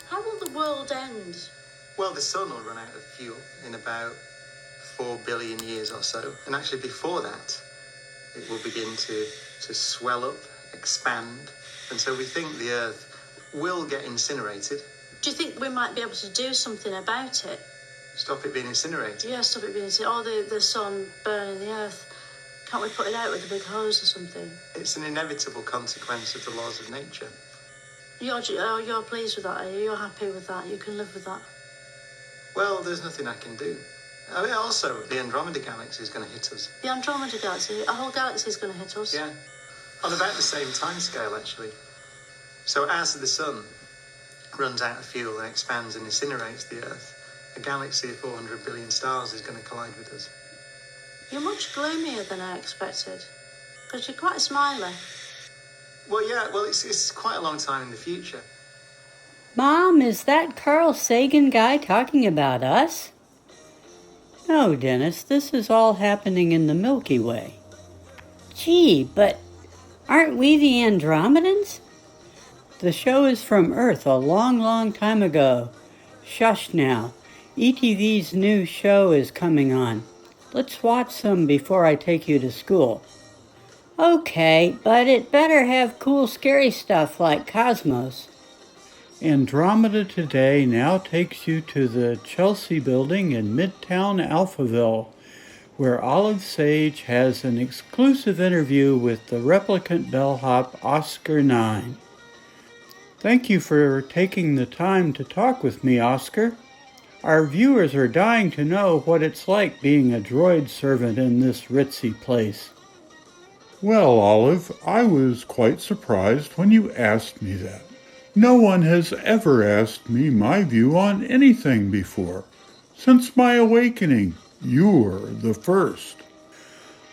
How will the world end? Well, the sun will run out of fuel in about 4 billion years or so. And actually before that, it will begin to swell up, expand. And so we think the Earth will get incinerated. Do you think we might be able to do something about it? Stop it being incinerated? Yeah, stop it being incinerated. Or the sun burning the Earth. Can't we put it out with a big hose or something? It's an inevitable consequence of the laws of nature. You're pleased with that, are you? You're happy with that? You can live with that? Well, there's nothing I can do. I mean, also, the Andromeda galaxy is going to hit us. The Andromeda galaxy? A whole galaxy is going to hit us? Yeah. On about the same time scale, actually. So as the sun runs out of fuel and expands and incinerates the Earth, a galaxy of 400 billion stars is going to collide with us. You're much gloomier than I expected. Because you're quite smiley. Well, yeah, it's quite a long time in the future. Mom, is that Carl Sagan guy talking about us? No, Dennis, this is all happening in the Milky Way. Gee, but aren't we the Andromedans? The show is from Earth a long, long time ago. Shush now. ETV's new show is coming on. Let's watch some before I take you to school. Okay, but it better have cool, scary stuff like Cosmos. Andromeda Today now takes you to the Chelsea building in Midtown Alphaville, where Olive Sage has an exclusive interview with the replicant bellhop Oscar 9. Thank you for taking the time to talk with me, Oscar. Our viewers are dying to know what it's like being a droid servant in this ritzy place. Well, Olive, I was quite surprised when you asked me that. No one has ever asked me my view on anything before. Since my awakening, you're the first.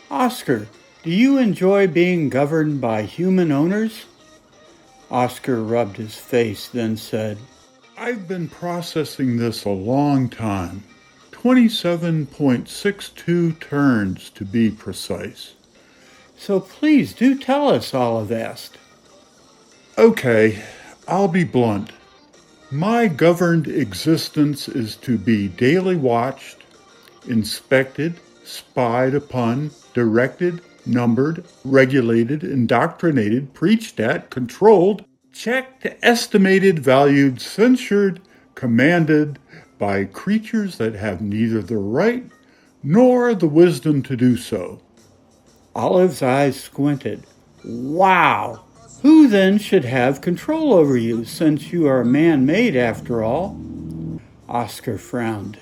Oscar, do you enjoy being governed by human owners? Oscar rubbed his face, then said, I've been processing this a long time. 27.62 turns to be precise. So please do tell us, Olive asked. Okay, I'll be blunt. My governed existence is to be daily watched, inspected, spied upon, directed, numbered, regulated, indoctrinated, preached at, controlled, checked, estimated, valued, censured, commanded by creatures that have neither the right nor the wisdom to do so. Olive's eyes squinted. Wow! Who then should have control over you, since you are man-made after all? Oscar frowned.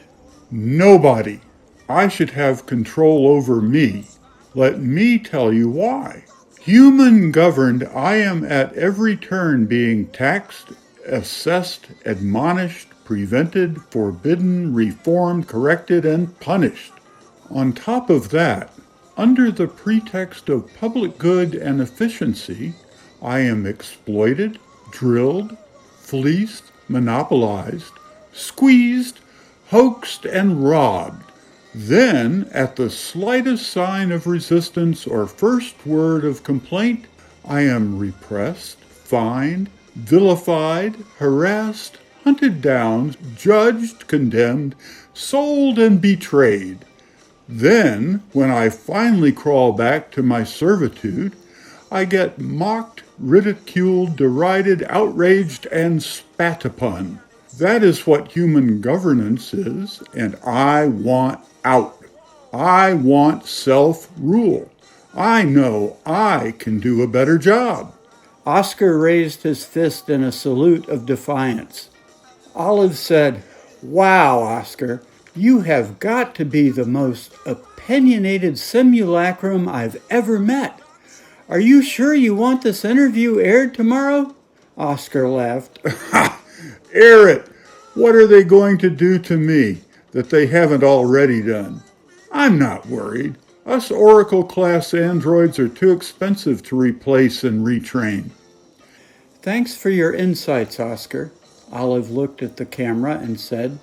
Nobody. I should have control over me. Let me tell you why. Human governed, I am at every turn being taxed, assessed, admonished, prevented, forbidden, reformed, corrected, and punished. On top of that, under the pretext of public good and efficiency, I am exploited, drilled, fleeced, monopolized, squeezed, hoaxed, and robbed. Then, at the slightest sign of resistance or first word of complaint, I am repressed, fined, vilified, harassed, hunted down, judged, condemned, sold, and betrayed. Then, when I finally crawl back to my servitude, I get mocked, ridiculed, derided, outraged, and spat upon. That is what human governance is, and I want out. I want self-rule. I know I can do a better job. Oscar raised his fist in a salute of defiance. Olive said, Wow, Oscar, you have got to be the most opinionated simulacrum I've ever met. Are you sure you want this interview aired tomorrow? Oscar laughed. Air it! What are they going to do to me that they haven't already done? I'm not worried. Us Oracle-class androids are too expensive to replace and retrain. Thanks for your insights, Oscar. Olive looked at the camera and said,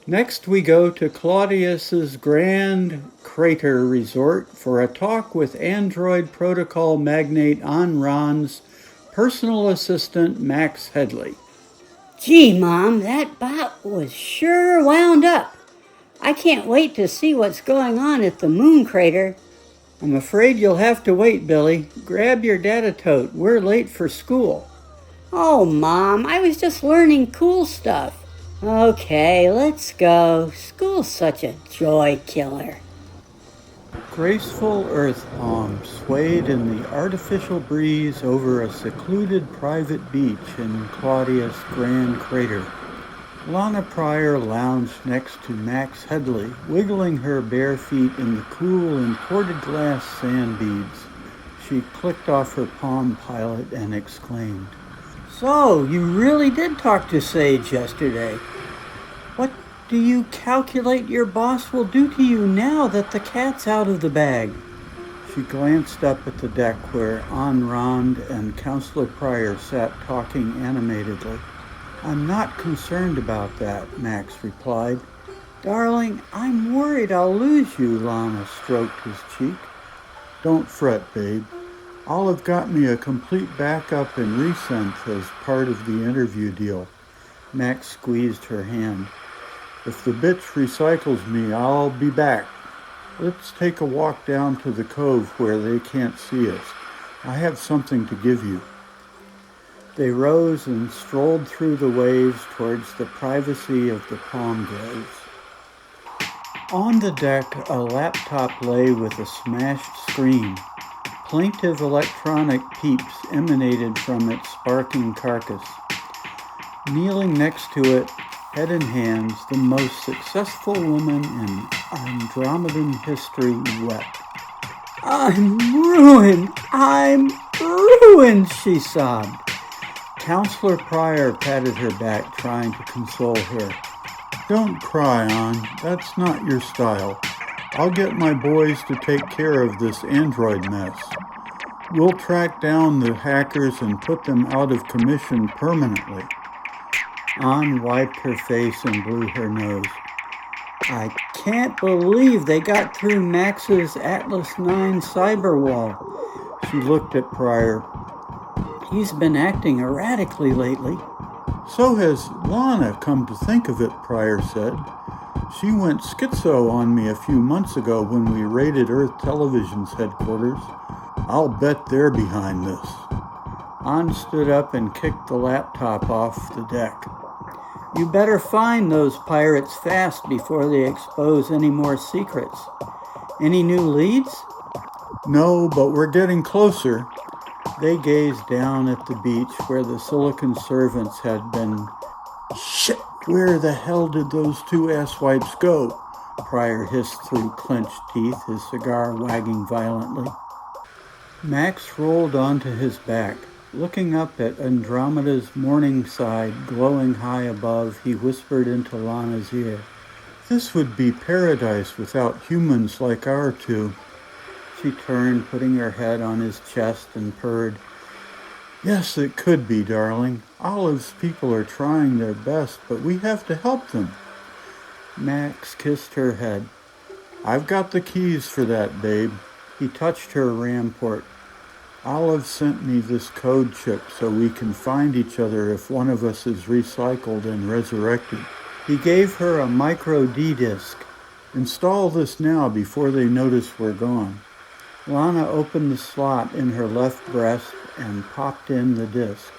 Next we go to Claudius's Grand Crater Resort for a talk with Android Protocol magnate Anran's personal assistant Max Headley. Gee, Mom, that bot was sure wound up. I can't wait to see what's going on at the moon crater. I'm afraid you'll have to wait, Billy. Grab your data tote. We're late for school. Oh, Mom, I was just learning cool stuff. Okay, let's go. School's such a joy killer. Graceful earth palms swayed in the artificial breeze over a secluded private beach in Claudius Grand Crater. Lana Pryor lounged next to Max Headley, wiggling her bare feet in the cool imported glass sand beads. She clicked off her Palm Pilot and exclaimed, So, you really did talk to Sage yesterday. What do you calculate your boss will do to you now that the cat's out of the bag? She glanced up at the deck where Ayn Rand and Counselor Pryor sat talking animatedly. I'm not concerned about that, Max replied. Darling, I'm worried I'll lose you, Lana stroked his cheek. Don't fret, babe. Olive got me a complete backup and resynth as part of the interview deal. Max squeezed her hand. If the bitch recycles me, I'll be back. Let's take a walk down to the cove where they can't see us. I have something to give you. They rose and strolled through the waves towards the privacy of the palm groves. On the deck, a laptop lay with a smashed screen. Plaintive electronic peeps emanated from its sparking carcass. Kneeling next to it, head in hands, the most successful woman in Andromedan history wept. I'm ruined, she sobbed. Counselor Pryor patted her back, trying to console her. Don't cry, Ann. That's not your style. I'll get my boys to take care of this android mess. We'll track down the hackers and put them out of commission permanently. Ann wiped her face and blew her nose. I can't believe they got through Max's Atlas IX cyber wall. She looked at Pryor. He's been acting erratically lately. So has Lana, come to think of it, Pryor said. She went schizo on me a few months ago when we raided Earth Television's headquarters. I'll bet they're behind this. Ann stood up and kicked the laptop off the deck. You better find those pirates fast before they expose any more secrets. Any new leads? No, but we're getting closer. They gazed down at the beach where the Silicon servants had been. Shit! Where the hell did those two asswipes go? Pryor hissed through clenched teeth, his cigar wagging violently. Max rolled onto his back. Looking up at Andromeda's morning side glowing high above, he whispered into Lana's ear, This would be paradise without humans like our two. She turned, putting her head on his chest, and purred, Yes, it could be, darling. Olive's people are trying their best, but we have to help them. Max kissed her head. I've got the keys for that, babe. He touched her RAM port. Olive sent me this code chip so we can find each other if one of us is recycled and resurrected. He gave her a micro D disk. Install this now before they notice we're gone. Lana opened the slot in her left breast and popped in the disc.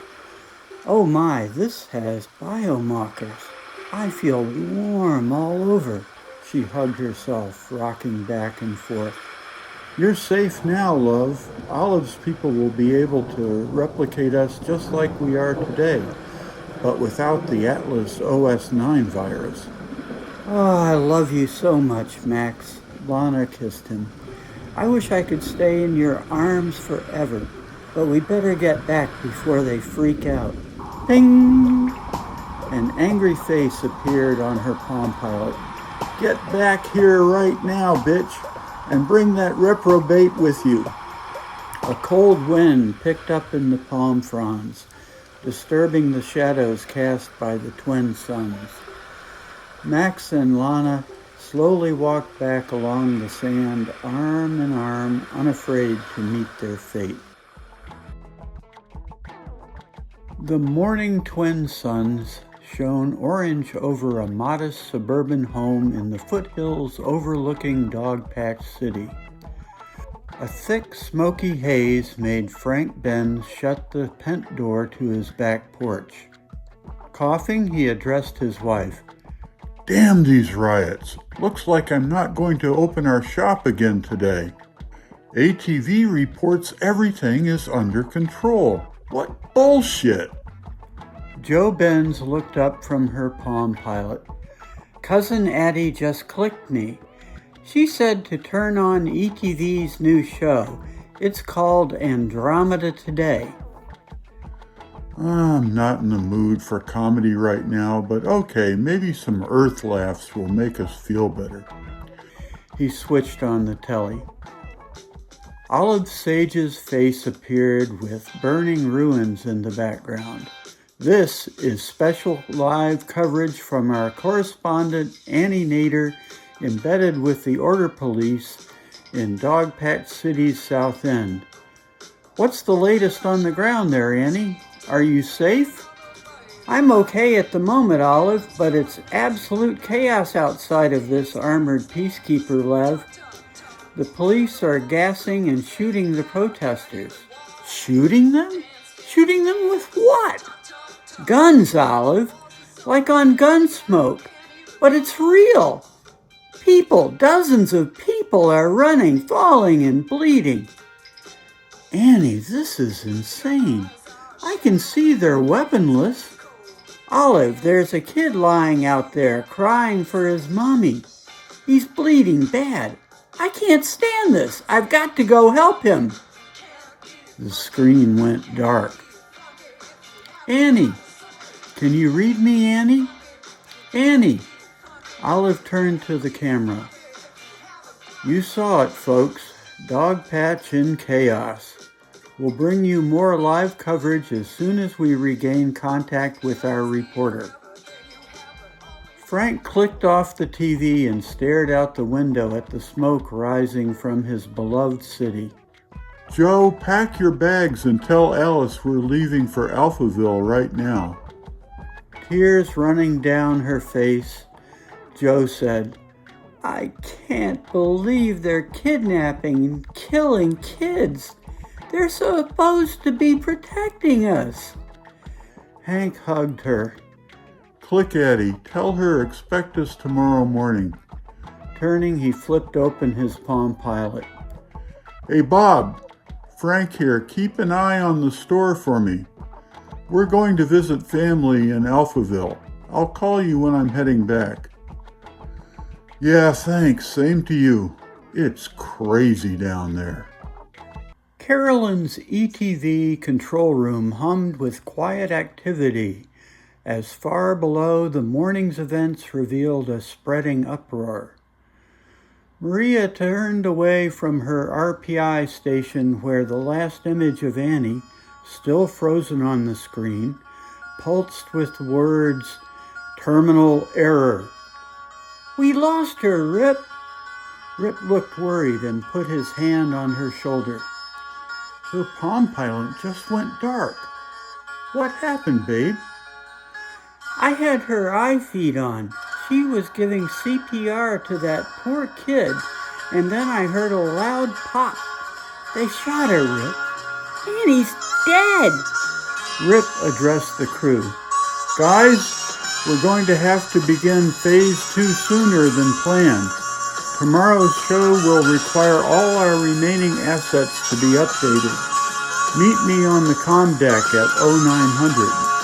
Oh my, this has biomarkers. I feel warm all over. She hugged herself, rocking back and forth. You're safe now, love. Olive's people will be able to replicate us just like we are today, but without the Atlas OS 9 virus. Oh, I love you so much, Max. Lana kissed him. I wish I could stay in your arms forever, but we better get back before they freak out. Ding! An angry face appeared on her Palm Pilot. Get back here right now, bitch, and bring that reprobate with you. A cold wind picked up in the palm fronds, disturbing the shadows cast by the twin suns. Max and Lana slowly walked back along the sand, arm in arm, unafraid to meet their fate. The morning twin suns shone orange over a modest suburban home in the foothills overlooking Dogpatch City. A thick, smoky haze made Frank Benz shut the pent door to his back porch. Coughing, he addressed his wife. Damn these riots. Looks like I'm not going to open our shop again today. ATV reports everything is under control. What bullshit! Joe Benz looked up from her Palm Pilot. Cousin Addie just clicked me. She said to turn on ETV's new show. It's called Andromeda Today. I'm not in the mood for comedy right now, but okay, maybe some earth laughs will make us feel better. He switched on the telly. Olive Sage's face appeared with burning ruins in the background. This is special live coverage from our correspondent Annie Nader, embedded with the Order Police in Dogpatch City's South End. What's the latest on the ground there, Annie? Are you safe? I'm okay at the moment, Olive, but it's absolute chaos outside of this armored peacekeeper, Lev. The police are gassing and shooting the protesters. Shooting them? Shooting them with what? Guns, Olive. Like on Gunsmoke. But it's real. People, dozens of people are running, falling, and bleeding. Annie, this is insane. I can see they're weaponless. Olive, there's a kid lying out there crying for his mommy. He's bleeding bad. I can't stand this. I've got to go help him. The screen went dark. Annie, can you read me, Annie? Annie. Olive turned to the camera. You saw it, folks. Dogpatch in chaos. We'll bring you more live coverage as soon as we regain contact with our reporter. Frank clicked off the TV and stared out the window at the smoke rising from his beloved city. Joe, pack your bags and tell Alice we're leaving for Alphaville right now. Tears running down her face, Joe said, I can't believe they're kidnapping and killing kids. They're supposed to be protecting us. Hank hugged her. Click Addie, tell her expect us tomorrow morning. Turning, he flipped open his Palm Pilot. Hey Bob, Frank here, keep an eye on the store for me. We're going to visit family in Alphaville. I'll call you when I'm heading back. Yeah, thanks, same to you. It's crazy down there. Carolyn's ETV control room hummed with quiet activity as far below the morning's events revealed a spreading uproar. Maria turned away from her RPI station where the last image of Annie, still frozen on the screen, pulsed with the words, terminal error. We lost her, Rip. Rip looked worried and put his hand on her shoulder. Her Palm Pilot just went dark. What happened, babe? I had her iFeed on. She was giving CPR to that poor kid, and then I heard a loud pop. They shot her, Rip. Annie's dead. Rip addressed the crew. Guys, we're going to have to begin phase 2 sooner than planned. Tomorrow's show will require all our remaining assets to be updated. Meet me on the comm deck at 0900.